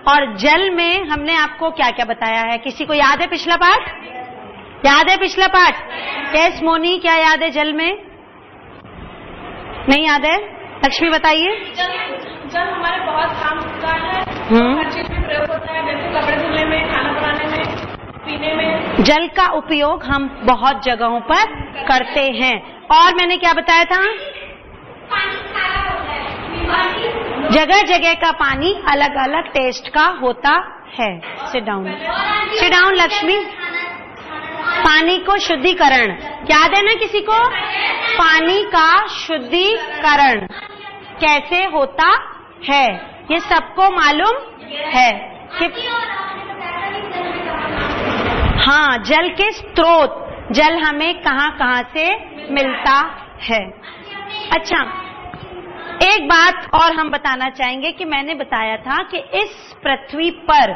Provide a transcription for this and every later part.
और जल में हमने आपको क्या क्या बताया है? किसी को याद है पिछला पाठ? याद है पिछला पाठ? यस मोनी, क्या याद है जल में? नहीं याद है? लक्ष्मी बताइए। जल हमारे बहुत काम का है, हर चीज में प्रयोग होता है, जैसे कपड़े धुलने में, खाना बनाने में, पीने में। जल का उपयोग हम बहुत जगहों पर करते हैं। और मैंने क्या बताया था? जगह जगह का पानी अलग अलग टेस्ट का होता है। Sit down Lakshmi. पानी को शुद्धिकरण याद है ना किसी को? पानी का शुद्धिकरण कैसे होता है ये सबको मालूम है कि हाँ, जल के स्रोत, जल हमें कहाँ कहाँ से मिलता है। अच्छा, एक बात और हम बताना चाहेंगे कि मैंने बताया था कि इस पृथ्वी पर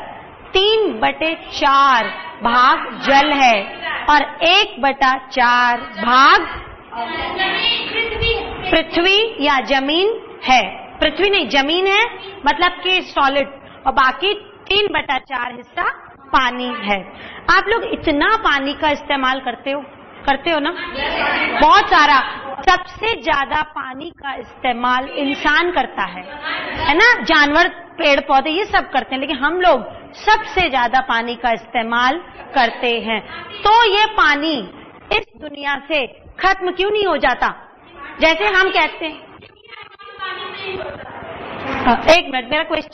3/4 भाग जल है और 1/4 भाग पृथ्वी या जमीन है। पृथ्वी नहीं, जमीन है, मतलब कि सॉलिड, और बाकी 3/4 हिस्सा पानी है। आप लोग इतना पानी का इस्तेमाल करते हो ना? बहुत सारा। सबसे ज्यादा पानी का इस्तेमाल इंसान करता है ना? जानवर, पेड़ पौधे ये सब करते हैं, लेकिन हम लोग सबसे ज्यादा पानी का इस्तेमाल करते हैं। तो ये पानी इस दुनिया से खत्म क्यों नहीं हो जाता? जैसे हम कहते हैं, एक मिनट,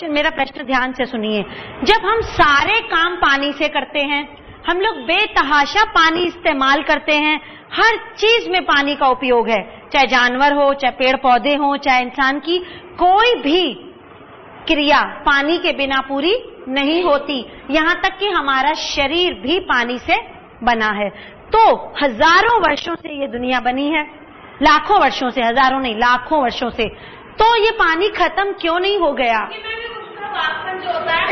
मेरा प्रश्न ध्यान से सुनिए। जब हम सारे काम पानी से करते हैं, हम लोग बेतहाशा पानी इस्तेमाल करते हैं, हर चीज में पानी का उपयोग है, चाहे जानवर हो, चाहे पेड़ पौधे हो, चाहे इंसान की कोई भी क्रिया पानी के बिना पूरी नहीं होती। यहाँ तक कि हमारा शरीर भी पानी से बना है। तो हजारों वर्षों से ये दुनिया बनी है, लाखों वर्षों से, हजारों नहीं लाखों वर्षों से। तो ये पानी खत्म क्यों नहीं हो गया? जो होता है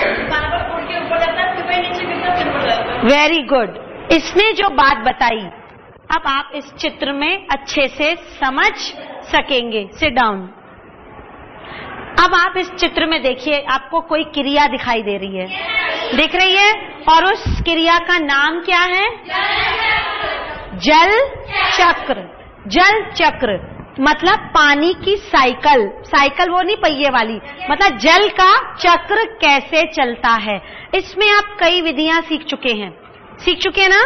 उड़ के ऊपर जाता है, फिर नीचे गिरता है, फिर ऊपर जाता है। Very good. इसने जो बात बताई, अब आप इस चित्र में अच्छे से समझ सकेंगे। Sit down. अब आप इस चित्र में देखिए, आपको कोई क्रिया दिखाई दे रही है, दिख रही है, और उस क्रिया का नाम क्या है? जल चक्र। जल चक्र मतलब पानी की साइकिल, साइकिल वो नहीं पहिए वाली, मतलब जल का चक्र कैसे चलता है। इसमें आप कई विधियां सीख चुके हैं ना,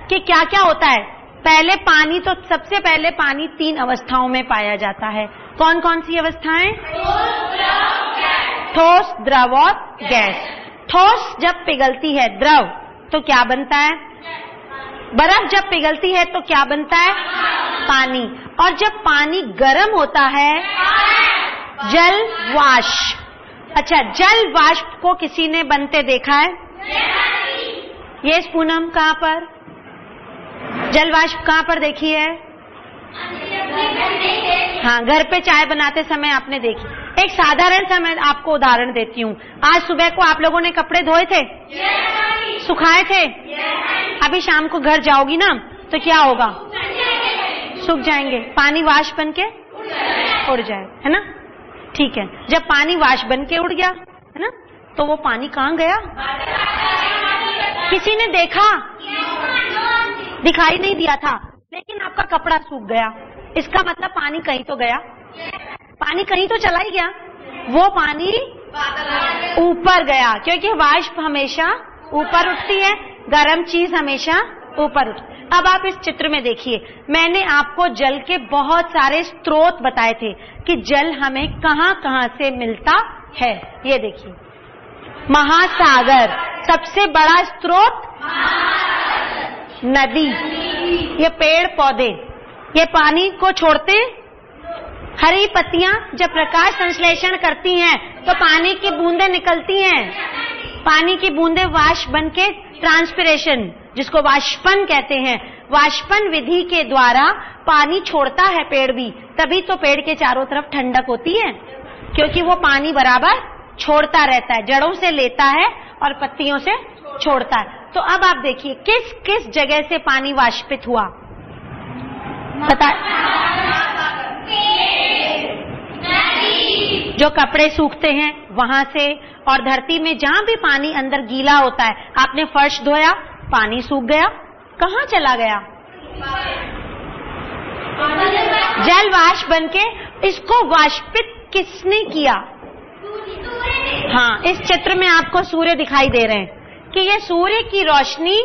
कि क्या क्या होता है। पहले पानी, तो सबसे पहले पानी 3 अवस्थाओं में पाया जाता है। कौन कौन सी अवस्थाएं? ठोस, द्रव और गैस। ठोस जब पिघलती है, द्रव, तो क्या बनता है? बर्फ जब पिघलती है तो क्या बनता है? पानी। और जब पानी गर्म होता है, जल वाष्प। अच्छा, जल वाष्प को किसी ने बनते देखा है? ये पूनम कहाँ पर? जल वाष्प कहाँ पर देखी है? हाँ, घर पे चाय बनाते समय आपने देखी। एक साधारण सा मैं आपको उदाहरण देती हूँ। आज सुबह को आप लोगों ने कपड़े धोए थे? सुखाए थे? अभी शाम को घर जाओगी ना, तो क्या होगा? सूख जाएंगे, पानी वाष्प बन के उड़ जाए, है ना? ठीक है, जब पानी वाष्प बन के उड़ गया, है ना, तो वो पानी कहाँ गया? किसी ने देखा? दिखाई नहीं दिया था, लेकिन आपका कपड़ा सूख गया। इसका मतलब पानी कहीं तो गया, पानी कहीं तो चला ही गया। वो पानी ऊपर गया, क्योंकि वाष्प हमेशा ऊपर उठती है, गर्म चीज हमेशा ऊपर उठती है। अब आप इस चित्र में देखिए, मैंने आपको जल के बहुत सारे स्रोत बताए थे कि जल हमें कहाँ कहाँ से मिलता है। ये देखिए, महासागर सबसे बड़ा स्रोत, नदी, ये पेड़ पौधे, ये पानी को छोड़ते, हरी पत्तियां जब प्रकाश संश्लेषण करती हैं तो पानी की बूंदें निकलती हैं। पानी की बूंदें वाष्प बन के, ट्रांसपिरेशन जिसको वाष्पन कहते हैं, वाष्पन विधि के द्वारा पानी छोड़ता है पेड़ भी, तभी तो पेड़ के चारों तरफ ठंडक होती है, क्योंकि वो पानी बराबर छोड़ता रहता है, जड़ों से लेता है और पत्तियों से छोड़ता है। तो अब आप देखिए किस किस जगह से पानी वाष्पित हुआ, बता? जो कपड़े सूखते हैं वहां से, और धरती में जहां भी पानी अंदर गीला होता है, आपने फर्श धोया, पानी सूख गया, कहां चला गया? जल वाष्प बनके। इसको वाष्पित किसने किया? हाँ, इस चित्र में आपको सूर्य दिखाई दे रहे हैं कि ये सूर्य की रोशनी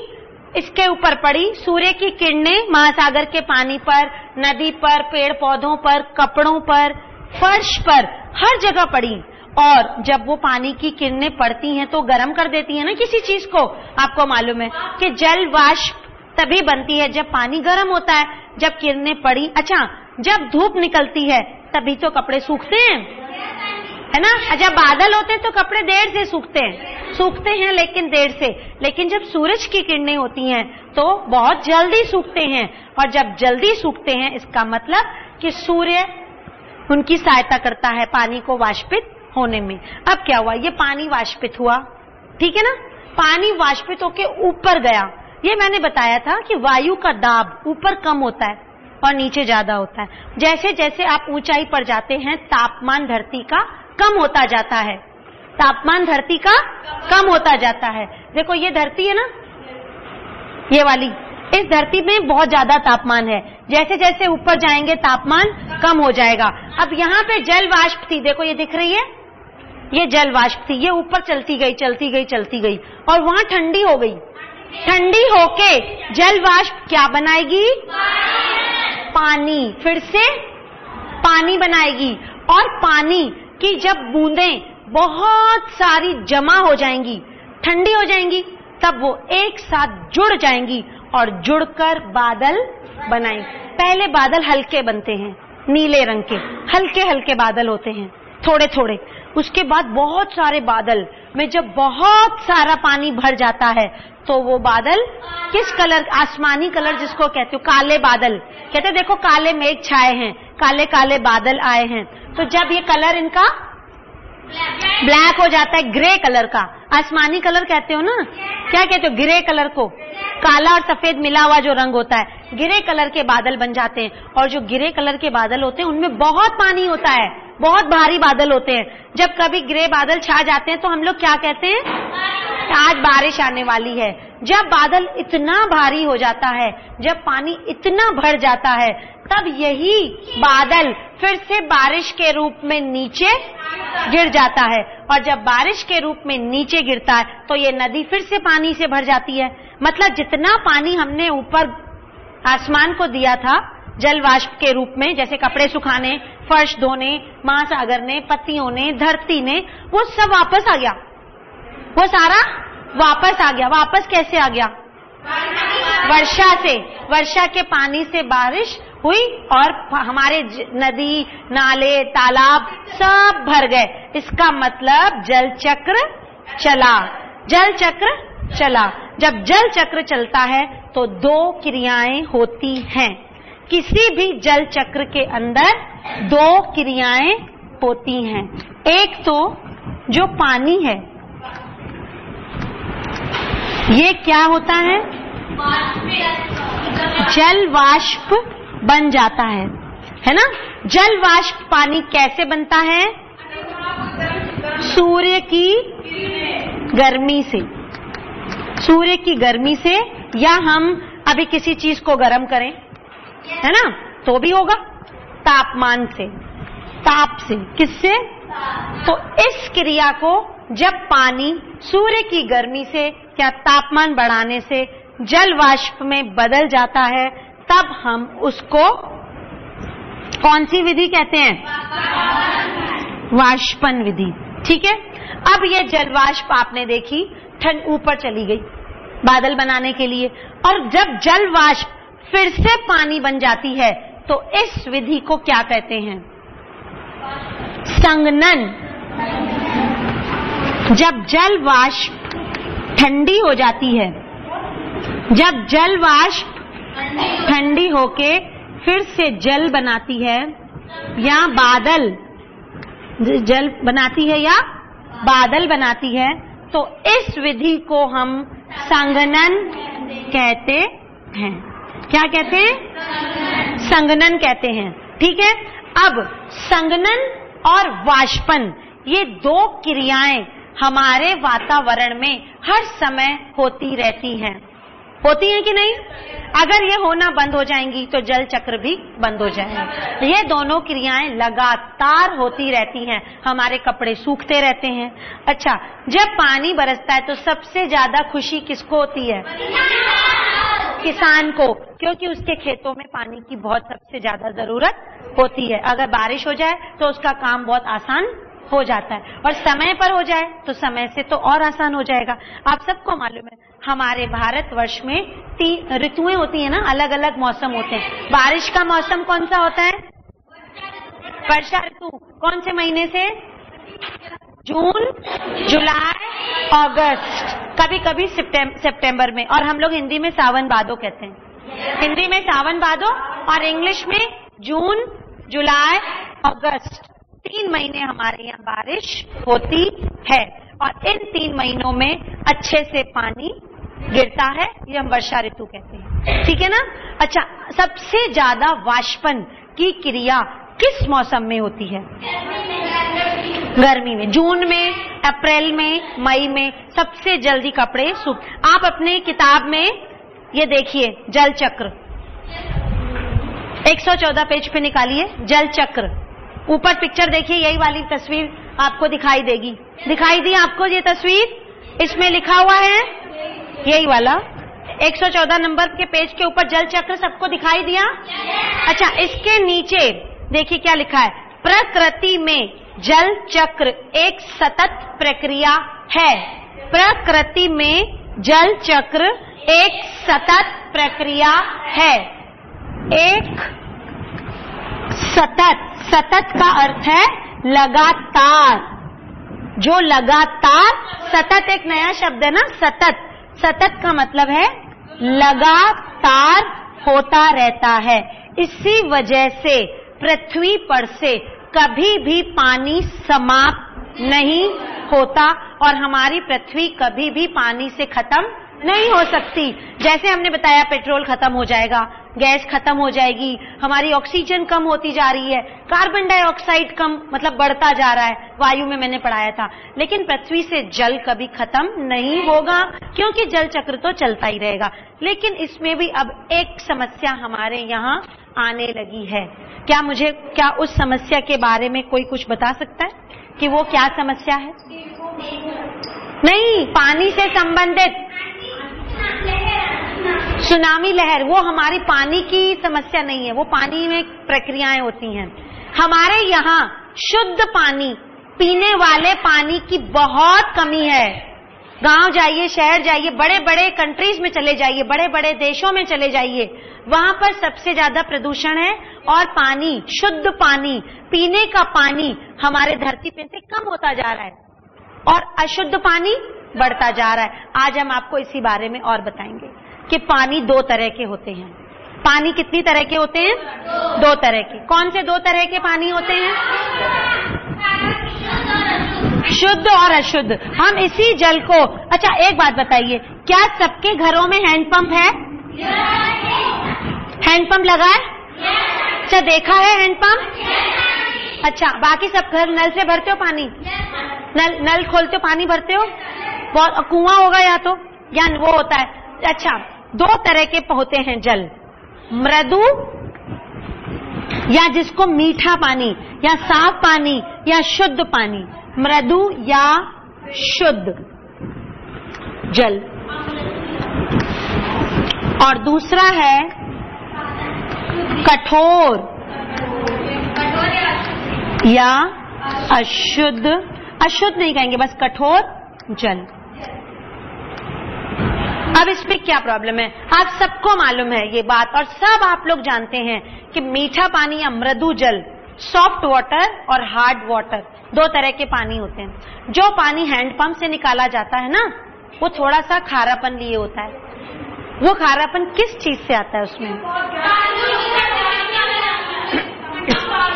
इसके ऊपर पड़ी, सूर्य की किरणें महासागर के पानी पर, नदी पर, पेड़ पौधों पर, कपड़ों पर, फर्श पर, हर जगह पड़ी। और जब वो पानी की किरणें पड़ती हैं तो गर्म कर देती है ना किसी चीज को। आपको मालूम है कि जल वाष्प तभी बनती है जब पानी गर्म होता है, जब किरणें पड़ी। अच्छा, जब धूप निकलती है तभी तो कपड़े सूखते हैं, है ना। जब बादल होते हैं तो कपड़े देर से सूखते हैं लेकिन देर से। लेकिन जब सूरज की किरणें होती हैं तो बहुत जल्दी सूखते हैं, और जब जल्दी सूखते हैं इसका मतलब कि सूर्य उनकी सहायता करता है पानी को वाष्पित होने में। अब क्या हुआ? ये पानी वाष्पित हुआ, ठीक है ना। पानी वाष्पित होके ऊपर गया। ये मैंने बताया था कि वायु का दाब ऊपर कम होता है और नीचे ज्यादा होता है। जैसे जैसे आप ऊंचाई पर जाते हैं तापमान धरती का कम होता जाता है, तापमान धरती का कम होता जाता है। देखो ये धरती है ना, ये वाली, इस धरती में बहुत ज्यादा तापमान है। जैसे जैसे ऊपर जाएंगे तापमान कम हो जाएगा। अब यहाँ पे जल वाष्प थी, देखो ये दिख रही है, ये जल वाष्प थी, ये ऊपर चलती गई और वहां ठंडी हो गई। ठंडी होके जल वाष्प क्या बनाएगी? पानी। फिर से पानी बनाएगी, और पानी की जब बूंदें बहुत सारी जमा हो जाएंगी, ठंडी हो जाएंगी, तब वो एक साथ जुड़ जाएंगी और जुड़कर बादल बनाएंगे। पहले बादल हल्के बनते हैं, नीले रंग के हल्के हल्के बादल होते हैं, थोड़े थोड़े। उसके बाद बहुत सारे बादल में जब बहुत सारा पानी भर जाता है तो वो बादल किस कलर? आसमानी कलर जिसको कहते हो, काले बादल कहते हैं। देखो काले मेघ छाए हैं, काले काले बादल आए हैं। तो जब ये कलर इनका ब्लैक हो जाता है, ग्रे कलर का, आसमानी कलर कहते हो ना, क्या कहते हो? ग्रे कलर को, काला और सफेद मिला हुआ जो रंग होता है, ग्रे कलर के बादल बन जाते हैं। और जो ग्रे कलर के बादल होते हैं उनमें बहुत पानी होता है, बहुत भारी बादल होते हैं। जब कभी ग्रे बादल छा जाते हैं तो हम लोग क्या कहते हैं? आज बारिश आने वाली है। जब बादल इतना भारी हो जाता है, जब पानी इतना भर जाता है, तब यही बादल फिर से बारिश के रूप में नीचे गिर जाता है। और जब बारिश के रूप में नीचे गिरता है तो ये नदी फिर से पानी से भर जाती है। मतलब जितना पानी हमने ऊपर आसमान को दिया था जल वाष्प के रूप में, जैसे कपड़े सुखाने, फर्श धोने, महासागर ने, पत्तियों ने, धरती ने, वो सब वापस आ गया। वो सारा वापस आ गया। वापस कैसे आ गया? वर्षा से। वर्षा के पानी से बारिश हुई और हमारे नदी, नाले, तालाब सब भर गए। इसका मतलब जल चक्र चला। जल चक्र चला। जब जल चक्र चलता है तो दो क्रियाएं होती हैं। किसी भी जल चक्र के अंदर दो क्रियाएं होती हैं। एक तो जो पानी है, ये क्या होता है? जल वाष्प बन जाता है ना। जल वाष्प पानी कैसे बनता है? सूर्य की गर्मी से। सूर्य की गर्मी से, या हम अभी किसी चीज को गर्म करें, है ना, तो भी होगा तापमान से, ताप से। किससे? तो इस क्रिया को जब पानी सूर्य की गर्मी से या तापमान बढ़ाने से जल वाष्प में बदल जाता है, तब हम उसको कौन सी विधि कहते हैं? वाष्पन विधि। ठीक है। अब ये जल वाष्प आपने देखी, ठंड ऊपर चली गई बादल बनाने के लिए, और जब जल वाष्प फिर से पानी बन जाती है तो इस विधि को क्या कहते हैं? संघनन। जब जल वाष्प ठंडी हो जाती है, जब जल वाष्प ठंडी होके फिर से जल बनाती है या बादल, जल बनाती है या बादल बनाती है, तो इस विधि को हम संघनन कहते हैं। क्या कहते हैं? संघनन कहते हैं। ठीक है। अब संघनन और वाष्पन, ये दो क्रियाएं हमारे वातावरण में हर समय होती रहती हैं। होती हैं कि नहीं? अगर ये होना बंद हो जाएंगी तो जल चक्र भी बंद हो जाएगा। ये दोनों क्रियाएं लगातार होती रहती हैं, हमारे कपड़े सूखते रहते हैं। अच्छा, जब पानी बरसता है तो सबसे ज्यादा खुशी किसको होती है? किसान को, क्योंकि उसके खेतों में पानी की बहुत सबसे ज्यादा जरूरत होती है। अगर बारिश हो जाए तो उसका काम बहुत आसान हो जाता है, और समय पर हो जाए तो समय से तो और आसान हो जाएगा। आप सबको मालूम है हमारे भारतवर्ष में 3 ऋतुएं होती हैं ना, अलग अलग मौसम होते हैं। बारिश का मौसम कौन सा होता है? वर्षा ऋतु। कौन से महीने से? जून, जुलाई, अगस्त, कभी कभी सितंबर में, और हम लोग हिंदी में सावन भादो कहते हैं। हिंदी में सावन भादो और इंग्लिश में जून, जुलाई, अगस्त। 3 महीने हमारे यहाँ बारिश होती है, और इन 3 महीनों में अच्छे से पानी गिरता है, ये हम वर्षा ऋतु कहते हैं। ठीक है ना? अच्छा, सबसे ज्यादा वाष्पन की क्रिया किस मौसम में होती है? गर्मी में। जून में, अप्रैल में, मई में सबसे जल्दी कपड़े सूख। आप अपने किताब में ये देखिए, जल चक्र 114 पेज पे निकालिए, जल चक्र। ऊपर पिक्चर देखिए, यही वाली तस्वीर आपको दिखाई देगी। दिखाई दी आपको ये तस्वीर? इसमें लिखा हुआ है यही वाला 114 नंबर के पेज के ऊपर जल चक्र सबको दिखाई दिया? अच्छा, इसके नीचे देखिए क्या लिखा है? प्रकृति में जल चक्र एक सतत प्रक्रिया है। प्रकृति में जल चक्र एक सतत प्रक्रिया है। एक सतत, सतत का अर्थ है लगातार। जो लगातार, सतत एक नया शब्द है ना, सतत। सतत का मतलब है लगातार होता रहता है। इसी वजह से पृथ्वी पर से कभी भी पानी समाप्त नहीं होता, और हमारी पृथ्वी कभी भी पानी से खत्म नहीं हो सकती। जैसे हमने बताया, पेट्रोल खत्म हो जाएगा, गैस खत्म हो जाएगी, हमारी ऑक्सीजन कम होती जा रही है, कार्बन डाइऑक्साइड कम मतलब बढ़ता जा रहा है, वायु में मैंने पढ़ाया था। लेकिन पृथ्वी से जल कभी खत्म नहीं होगा, क्योंकि जल चक्र तो चलता ही रहेगा। लेकिन इसमें भी अब एक समस्या हमारे यहाँ आने लगी है। क्या उस समस्या के बारे में कोई कुछ बता सकता है कि वो क्या समस्या है? नहीं, पानी से संबंधित सुनामी लहर, वो हमारी पानी की समस्या नहीं है, वो पानी में प्रक्रियाएं होती हैं। हमारे यहाँ शुद्ध पानी, पीने वाले पानी की बहुत कमी है। गांव जाइए, शहर जाइए, बड़े बड़े कंट्रीज में चले जाइए, बड़े बड़े देशों में चले जाइए, वहां पर सबसे ज्यादा प्रदूषण है, और पानी, शुद्ध पानी, पीने का पानी हमारे धरती पे से कम होता जा रहा है, और अशुद्ध पानी बढ़ता जा रहा है। आज हम आपको इसी बारे में और बताएंगे कि पानी 2 तरह के होते हैं। पानी कितनी तरह के होते हैं? 2 तरह के। कौन से 2 तरह के पानी होते हैं? शुद्ध और अशुद्ध। हम इसी जल को, अच्छा एक बात बताइए, क्या सबके घरों में हैंडपंप है? हैंडपंप लगा है? अच्छा, देखा है हैंडपंप? अच्छा, बाकी सब घर नल से भरते हो पानी? नल खोलते हो, पानी भरते हो? बहुत कुआं होगा या तो, या वो होता है। अच्छा, 2 तरह के होते हैं जल, मृदु या जिसको मीठा पानी या साफ पानी या शुद्ध पानी, मृदु या शुद्ध जल। और दूसरा है कठोर या अशुद्ध, अशुद्ध नहीं कहेंगे, बस कठोर जल। अब इसमें क्या प्रॉब्लम है? आप सबको मालूम है ये बात, और सब आप लोग जानते हैं कि मीठा पानी या मृदु जल, सॉफ्ट वाटर और हार्ड वाटर, 2 तरह के पानी होते हैं। जो पानी हैंडपंप से निकाला जाता है ना, वो थोड़ा सा खारापन लिए होता है। वो खारापन किस चीज से आता है? उसमें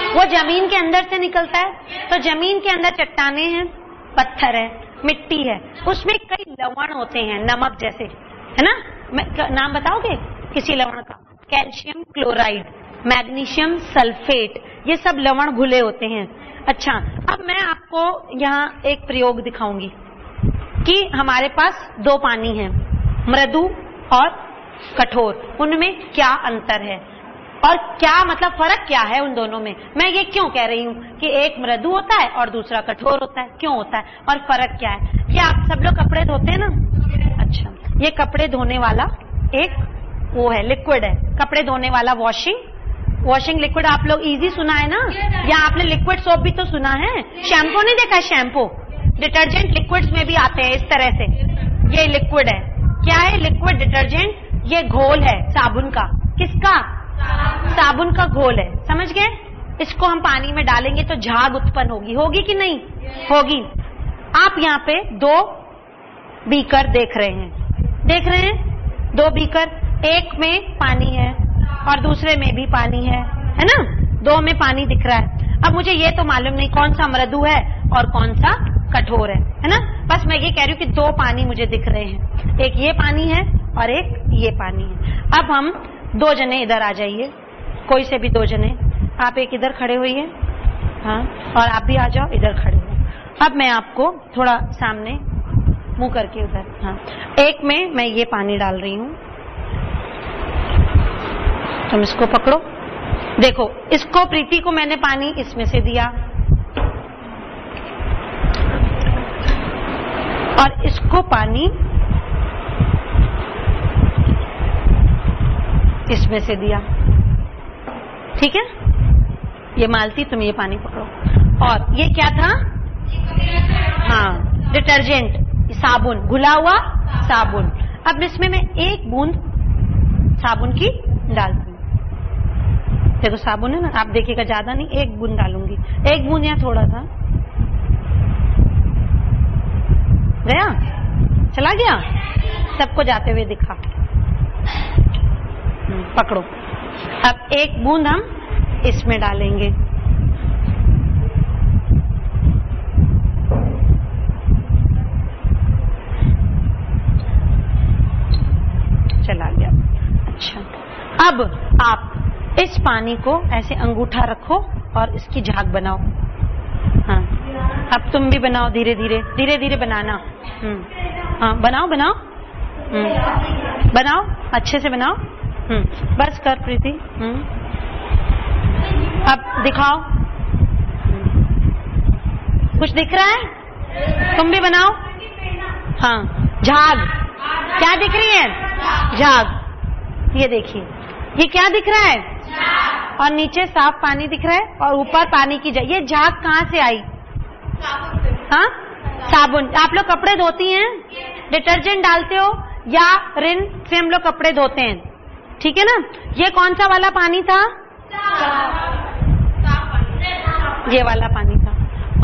वो जमीन के अंदर से निकलता है। तो जमीन के अंदर चट्टाने हैं, पत्थर है, मिट्टी है, उसमें कई लवण होते हैं, नमक जैसे, है ना? नाम बताओगे किसी लवण का? कैल्शियम क्लोराइड, मैग्नीशियम सल्फेट, ये सब लवण घुले होते हैं। अच्छा, अब मैं आपको यहाँ एक प्रयोग दिखाऊंगी कि हमारे पास दो पानी है, मृदु और कठोर, उनमें क्या अंतर है और क्या मतलब फर्क क्या है उन दोनों में। मैं ये क्यों कह रही हूँ कि एक मृदु होता है और दूसरा कठोर होता है, क्यों होता है और फर्क क्या है। ये आप सब लोग कपड़े धोते हैं ना, अच्छा, ये कपड़े धोने वाला एक वो है, लिक्विड है, कपड़े धोने वाला वॉशिंग लिक्विड। आप लोग इजी सुना है ना, या आपने लिक्विड सोप भी तो सुना है, शैम्पू नहीं देखा, शैम्पू डिटर्जेंट लिक्विड्स में भी आते हैं इस तरह से। ये लिक्विड है, क्या है, लिक्विड डिटर्जेंट, ये घोल है साबुन का, किसका, साबुन का घोल है, समझ गए। इसको हम पानी में डालेंगे तो झाग उत्पन्न होगी, होगी कि नहीं होगी। आप यहाँ पे दो बीकर देख रहे हैं, दो बीकर, एक में पानी है और दूसरे में भी पानी है ना, दो में पानी दिख रहा है। अब मुझे ये तो मालूम नहीं कौन सा मृदु है और कौन सा कठोर है ना, बस मैं ये कह रही हूँ कि दो पानी मुझे दिख रहे हैं, एक ये पानी है और एक ये पानी है। अब हम दो जने इधर आ जाइए, कोई से भी दो जने, आप एक इधर खड़े होइए, हाँ, और आप भी आ जाओ इधर खड़े हो। अब मैं आपको थोड़ा सामने मुंह करके उधर, हाँ, एक में मैं ये पानी डाल रही हूँ, तुम इसको पकड़ो, देखो इसको प्रीति को मैंने पानी इसमें से दिया और इसको पानी इसमें से दिया, ठीक है। ये मालती, तुम ये पानी पकड़ो, और ये क्या था, हाँ, डिटर्जेंट, साबुन, घुला हुआ साबुन। अब इसमें मैं एक बूंद साबुन की डालती हूँ, देखो साबुन है ना, आप देखिएगा, ज्यादा नहीं, एक बूंद डालूंगी, एक बूंद या थोड़ा सा, गया, चला गया, सबको जाते हुए दिखा, पकड़ो। अब एक बूंद हम इसमें डालेंगे, चला गया। अच्छा, अब आप इस पानी को ऐसे अंगूठा रखो और इसकी झाग बनाओ, हाँ, अब तुम भी बनाओ, धीरे धीरे बनाना, हाँ, बनाओ, बनाओ, अच्छे से बनाओ, बस कर प्रीति, अब दिखाओ, कुछ दिख रहा है, तुम भी बनाओ, हाँ, झाग, क्या दिख रही है, झाग, ये देखिए, ये क्या दिख रहा है, और नीचे साफ पानी दिख रहा है और ऊपर पानी की ये झाग कहाँ से आई, हाँ, साबुन। आप लोग कपड़े धोती हैं, डिटर्जेंट डालते हो या रिन से हम लोग कपड़े धोते हैं, ठीक है ना। ये कौन सा वाला पानी था, ये वाला पानी था,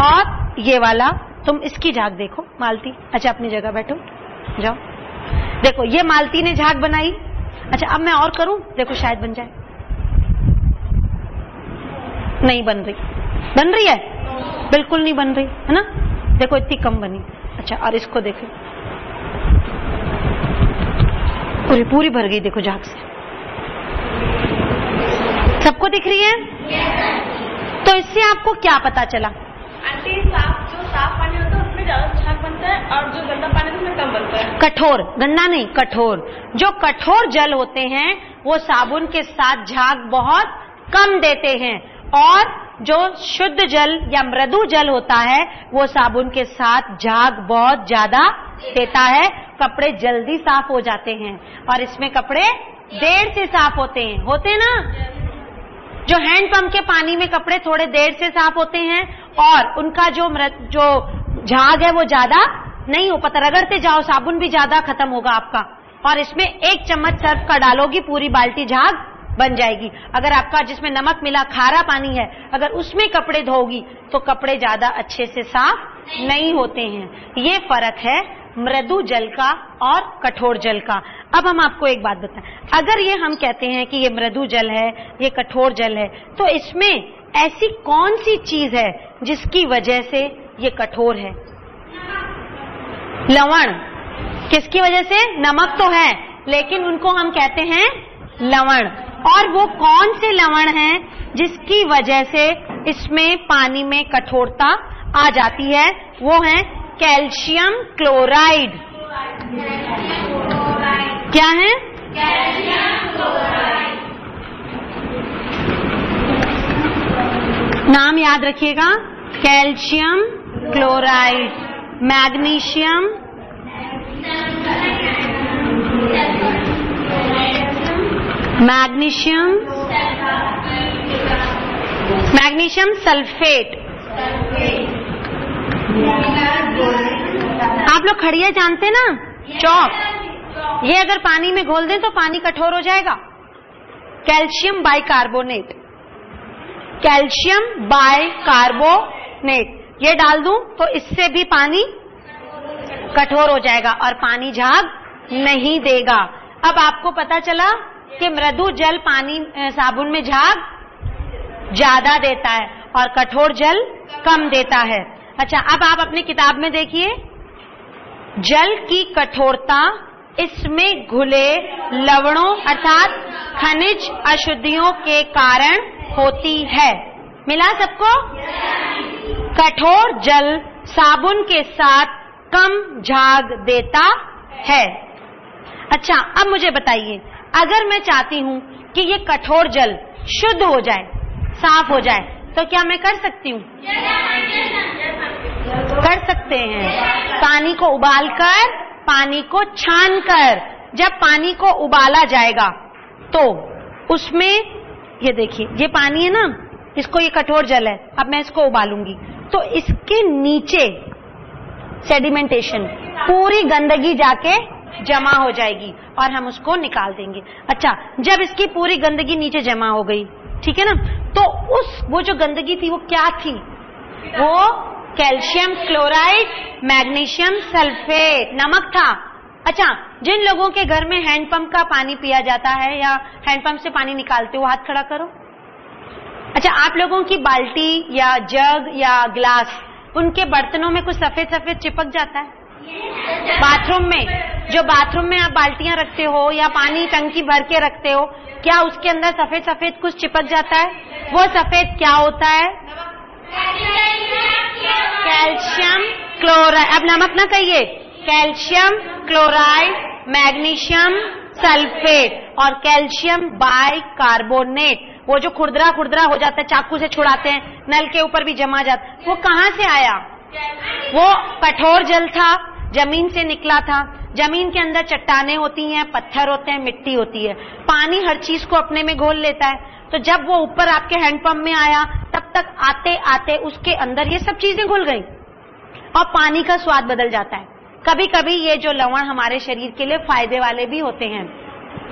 और ये वाला, तुम इसकी झाग देखो मालती, अच्छा अपनी जगह बैठो, जाओ, देखो ये मालती ने झाग बनाई। अच्छा, अब मैं और करूं, देखो शायद बन जाए, नहीं बन रही है, बिल्कुल नहीं बन रही है ना, देखो इतनी कम बनी। अच्छा, और इसको देखो, पूरी भर गई, देखो झाग से, सबको दिख रही है। तो इससे आपको क्या पता चला, आंटी, जो साफ पानी होता है उसमें ज्यादा झाग बनता है और जो गंदा पानी है उसमें कम बनता है। कठोर, गंदा नहीं, कठोर, जो कठोर जल होते हैं वो साबुन के साथ झाग बहुत कम देते हैं, और जो शुद्ध जल या मृदु जल होता है वो साबुन के साथ झाग बहुत ज्यादा देता है, कपड़े जल्दी साफ हो जाते हैं, और इसमें कपड़े देर से साफ होते ना। जो हैंडपंप के पानी में कपड़े थोड़े देर से साफ होते हैं और उनका जो झाग है वो ज्यादा नहीं हो पाता, रगड़ते जाओ साबुन भी ज्यादा खत्म होगा आपका, और इसमें एक चम्मच सर्फ का डालोगी, पूरी बाल्टी झाग बन जाएगी। अगर आपका जिसमें नमक मिला खारा पानी है, अगर उसमें कपड़े धोगी तो कपड़े ज्यादा अच्छे से साफ नहीं होते हैं। ये फर्क है मृदु जल का और कठोर जल का। अब हम आपको एक बात बताएं, अगर ये हम कहते हैं कि ये मृदु जल है, ये कठोर जल है, तो इसमें ऐसी कौन सी चीज है जिसकी वजह से ये कठोर है? लवण। किसकी वजह से? नमक तो है लेकिन उनको हम कहते हैं लवण। और वो कौन से लवण हैं जिसकी वजह से इसमें पानी में कठोरता आ जाती है, वो है कैल्शियम क्लोराइड। क्या है? Calcium chloride. नाम याद रखिएगा, calcium chloride. Magnesium, magnesium sulphate. आप लोग खड़िया जानते ना, चौक, ये अगर पानी में घोल दें तो पानी कठोर हो जाएगा। कैल्शियम बाइकार्बोनेट, कैल्शियम बाइकार्बोनेट ये डाल दूं तो इससे भी पानी कठोर हो जाएगा और पानी झाग नहीं देगा। अब आपको पता चला कि मृदु जल पानी साबुन में झाग ज्यादा देता है और कठोर जल कम देता है। अच्छा, अब आप अपनी किताब में देखिए, जल की कठोरता इसमें घुले लवणों अर्थात खनिज अशुद्धियों के कारण होती है। मिला सबको? कठोर जल साबुन के साथ कम झाग देता है। अच्छा, अब मुझे बताइए, अगर मैं चाहती हूं कि ये कठोर जल शुद्ध हो जाए, साफ हो जाए, तो क्या मैं कर सकती हूँ? कर सकते हैं। पानी को उबालकर, पानी को छानकर, जब पानी को उबाला जाएगा तो उसमें ये देखिए, ये पानी है ना, इसको, ये कठोर जल है, अब मैं इसको उबालूंगी तो इसके नीचे सेडिमेंटेशन, पूरी गंदगी जाके जमा हो जाएगी और हम उसको निकाल देंगे। अच्छा, जब इसकी पूरी गंदगी नीचे जमा हो गई, ठीक है ना, तो वो जो गंदगी थी वो क्या थी? वो कैल्शियम क्लोराइड, मैग्नीशियम सल्फेट, नमक था। अच्छा, जिन लोगों के घर में हैंडपंप का पानी पिया जाता है या हैंडपंप से पानी निकालते हो, हाथ खड़ा करो। अच्छा, आप लोगों की बाल्टी या जग या ग्लास, उनके बर्तनों में कुछ सफेद सफेद चिपक जाता है? बाथरूम में, जो बाथरूम में आप बाल्टियां रखते हो या पानी टंकी भर के रखते हो, क्या उसके अंदर सफेद सफेद कुछ चिपक जाता है? वो सफेद क्या होता है? Calcium chloride. अब नमक ना कहिए, कैल्शियम क्लोराइड, मैग्नीशियम सल्फेट और कैल्शियम बाइकार्बोनेट। वो जो खुरदरा खुरदरा हो जाता है, चाकू से छुड़ाते हैं, नल के ऊपर भी जमा जाता है, वो कहां से आया? वो कठोर जल था, जमीन से निकला था। जमीन के अंदर चट्टानें होती हैं, पत्थर होते हैं, मिट्टी होती है। पानी हर चीज को अपने में घोल लेता है, तो जब वो ऊपर आपके हैंडपंप में आया, तब तक आते आते उसके अंदर ये सब चीजें घुल गई और पानी का स्वाद बदल जाता है। कभी कभी ये जो लवण हमारे शरीर के लिए फायदे वाले भी होते हैं,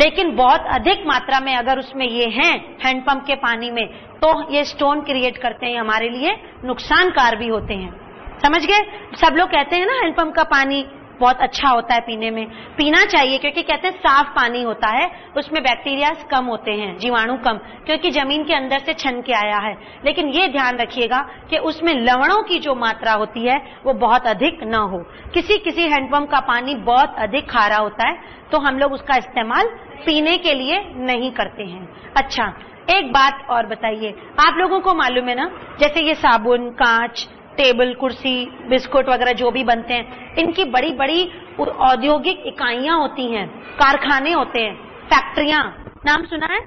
लेकिन बहुत अधिक मात्रा में अगर उसमें ये हैं हैंडपंप के पानी में, तो ये स्टोन क्रिएट करते हैं, हमारे लिए नुकसानकार भी होते हैं। समझ गए? सब लोग कहते हैं ना हैंडपंप का पानी बहुत अच्छा होता है पीने में, पीना चाहिए, क्योंकि कहते हैं साफ पानी होता है, उसमें बैक्टीरिया कम होते हैं, जीवाणु कम, क्योंकि जमीन के अंदर से छन के आया है। लेकिन ये ध्यान रखिएगा कि उसमें लवणों की जो मात्रा होती है वो बहुत अधिक न हो। किसी किसी हैंडपंप का पानी बहुत अधिक खारा होता है, तो हम लोग उसका इस्तेमाल पीने के लिए नहीं करते हैं। अच्छा, एक बात और बताइए, आप लोगों को मालूम है ना, जैसे ये साबुन, कांच, टेबल, कुर्सी, बिस्कुट वगैरह जो भी बनते हैं, इनकी बड़ी बड़ी औद्योगिक इकाइयां होती हैं, कारखाने होते हैं, फैक्ट्रियां, नाम सुना है?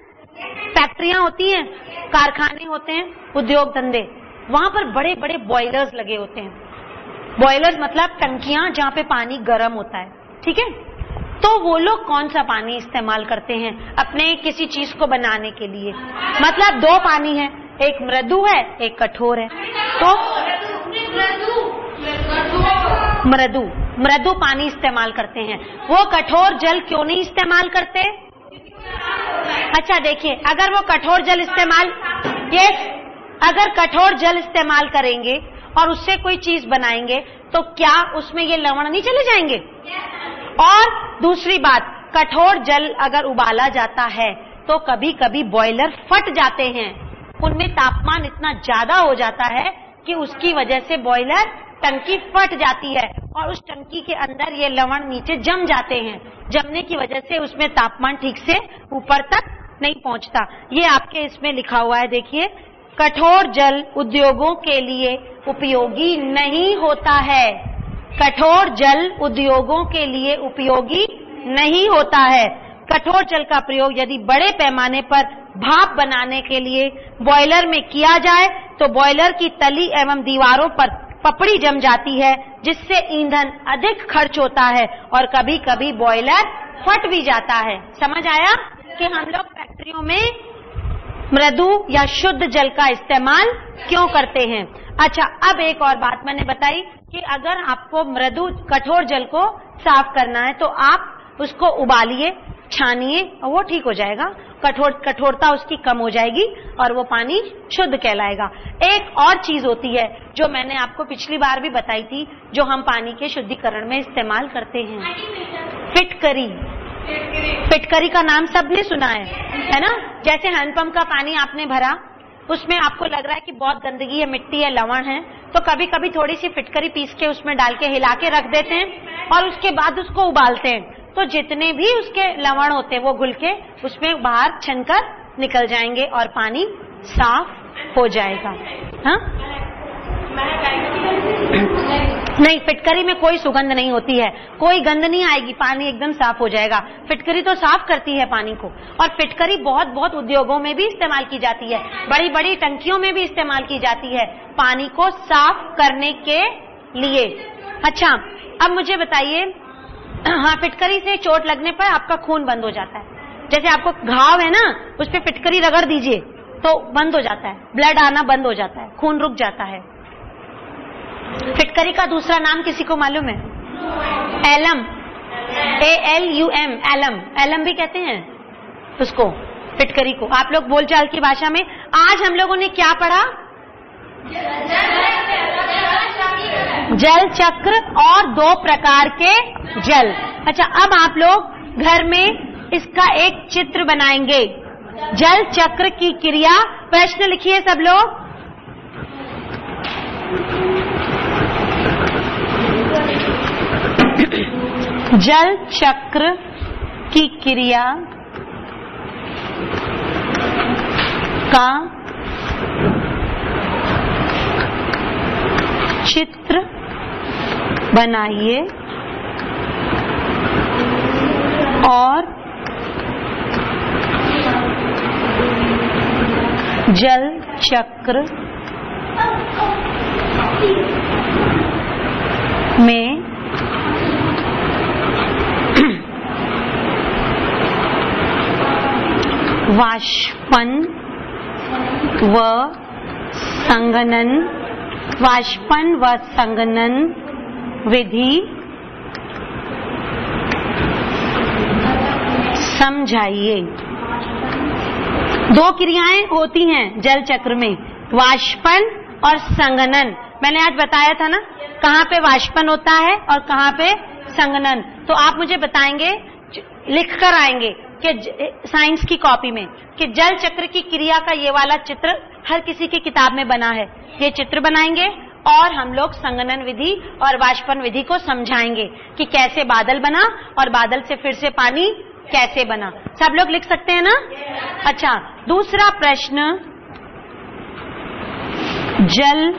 फैक्ट्रियां होती हैं, कारखाने होते हैं, उद्योग धंधे, वहां पर बड़े बड़े बॉयलर्स लगे होते हैं। बॉयलर्स मतलब टंकियां जहां पे पानी गर्म होता है, ठीक है? तो वो लोग कौन सा पानी इस्तेमाल करते हैं अपने किसी चीज को बनाने के लिए? मतलब दो पानी है, एक मृदु है, एक कठोर है। तो मृदु पानी इस्तेमाल करते हैं। वो कठोर जल क्यों नहीं इस्तेमाल करते? अच्छा देखिए, अगर वो कठोर जल इस्तेमाल, अगर कठोर जल इस्तेमाल करेंगे और उससे कोई चीज बनाएंगे, तो क्या उसमें ये लवण नहीं चले जाएंगे? और दूसरी बात, कठोर जल अगर उबाला जाता है तो कभी कभी बॉयलर फट जाते हैं, उनमें तापमान इतना ज्यादा हो जाता है कि उसकी वजह से बॉयलर टंकी फट जाती है और उस टंकी के अंदर ये लवण नीचे जम जाते हैं। जमने की वजह से उसमें तापमान ठीक से ऊपर तक नहीं पहुंचता। ये आपके इसमें लिखा हुआ है, देखिए, कठोर जल उद्योगों के लिए उपयोगी नहीं होता है। कठोर जल उद्योगों के लिए उपयोगी नहीं होता है। कठोर जल का प्रयोग यदि बड़े पैमाने पर भाप बनाने के लिए बॉयलर में किया जाए तो बॉयलर की तली एवं दीवारों पर पपड़ी जम जाती है, जिससे ईंधन अधिक खर्च होता है और कभी कभी बॉयलर फट भी जाता है। समझ आया कि हम लोग फैक्ट्रियों में मृदु या शुद्ध जल का इस्तेमाल क्यों करते हैं। अच्छा, अब एक और बात मैंने बताई कि अगर आपको मृदु कठोर जल को साफ करना है तो आप उसको उबालिए, छानिए और वो ठीक हो जाएगा, कठोरता उसकी कम हो जाएगी और वो पानी शुद्ध कहलाएगा। एक और चीज होती है जो मैंने आपको पिछली बार भी बताई थी, जो हम पानी के शुद्धिकरण में इस्तेमाल करते हैं, फिटकरी। फिटकरी का नाम सबने सुना है ना। जैसे हैंडपंप का पानी आपने भरा, उसमें आपको लग रहा है कि बहुत गंदगी है, मिट्टी है, लवण है, तो कभी कभी थोड़ी सी फिटकरी पीस के उसमें डाल के हिला के रख देते हैं और उसके बाद उसको उबालते हैं, तो जितने भी उसके लवण होते हैं वो घुल के उसमें बाहर छनकर निकल जाएंगे और पानी साफ हो जाएगा। हाँ, नहीं, फिटकरी में कोई सुगंध नहीं होती है, कोई गंध नहीं आएगी, पानी एकदम साफ हो जाएगा। फिटकरी तो साफ करती है पानी को, और फिटकरी बहुत बहुत उद्योगों में भी इस्तेमाल की जाती है, बड़ी बड़ी टंकियों में भी इस्तेमाल की जाती है पानी को साफ करने के लिए। अच्छा, अब मुझे बताइए, हाँ, फिटकरी से चोट लगने पर आपका खून बंद हो जाता है। जैसे आपको घाव है ना, उस पर फिटकरी रगड़ दीजिए तो बंद हो जाता है, ब्लड आना बंद हो जाता है, खून रुक जाता है। फिटकरी का दूसरा नाम किसी को मालूम है? एलम, ALUM, एलम, एलम भी कहते हैं उसको, फिटकरी को। आप लोग बोलचाल की भाषा में आज हम लोगों ने क्या पढ़ा? जल चक्र और 2 प्रकार के जल। अच्छा, अब आप लोग घर में इसका एक चित्र बनाएंगे, जल चक्र की क्रिया। प्रश्न लिखिए सब लोग। जल चक्र की क्रिया का चित्र बनाइए और जल चक्र में वाष्पन व संघनन, वाष्पन व संघनन विधि समझाइए। 2 क्रियाएं होती हैं जल चक्र में, वाष्पन और संघनन। मैंने आज बताया था ना, कहाँ पे वाष्पन होता है और कहाँ पे संघनन। तो आप मुझे बताएंगे, लिख कर आएंगे कि साइंस की कॉपी में, कि जल चक्र की क्रिया का ये वाला चित्र हर किसी की किताब में बना है। ये चित्र बनाएंगे और हम लोग संघनन विधि और वाष्पन विधि को समझाएंगे कि कैसे बादल बना और बादल से फिर से पानी कैसे बना। सब लोग लिख सकते हैं ना? अच्छा, दूसरा प्रश्न, जल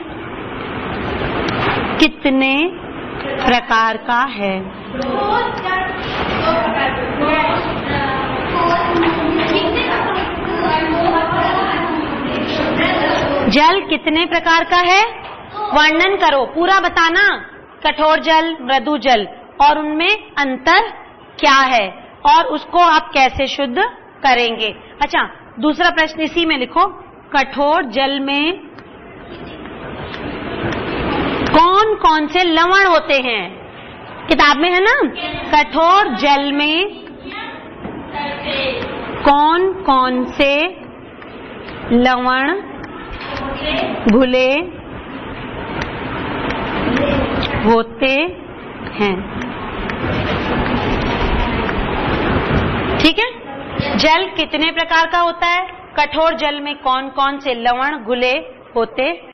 कितने प्रकार का है? जल कितने प्रकार का है? वर्णन करो, पूरा बताना। कठोर जल, मृदु जल, और उनमें अंतर क्या है और उसको आप कैसे शुद्ध करेंगे। अच्छा, दूसरा प्रश्न इसी में लिखो, कठोर जल में कौन कौन से लवण होते हैं? किताब में है ना। कठोर जल में कौन कौन से लवण घुले होते हैं? ठीक है, जल कितने प्रकार का होता है, कठोर जल में कौन कौन से लवण घुले होते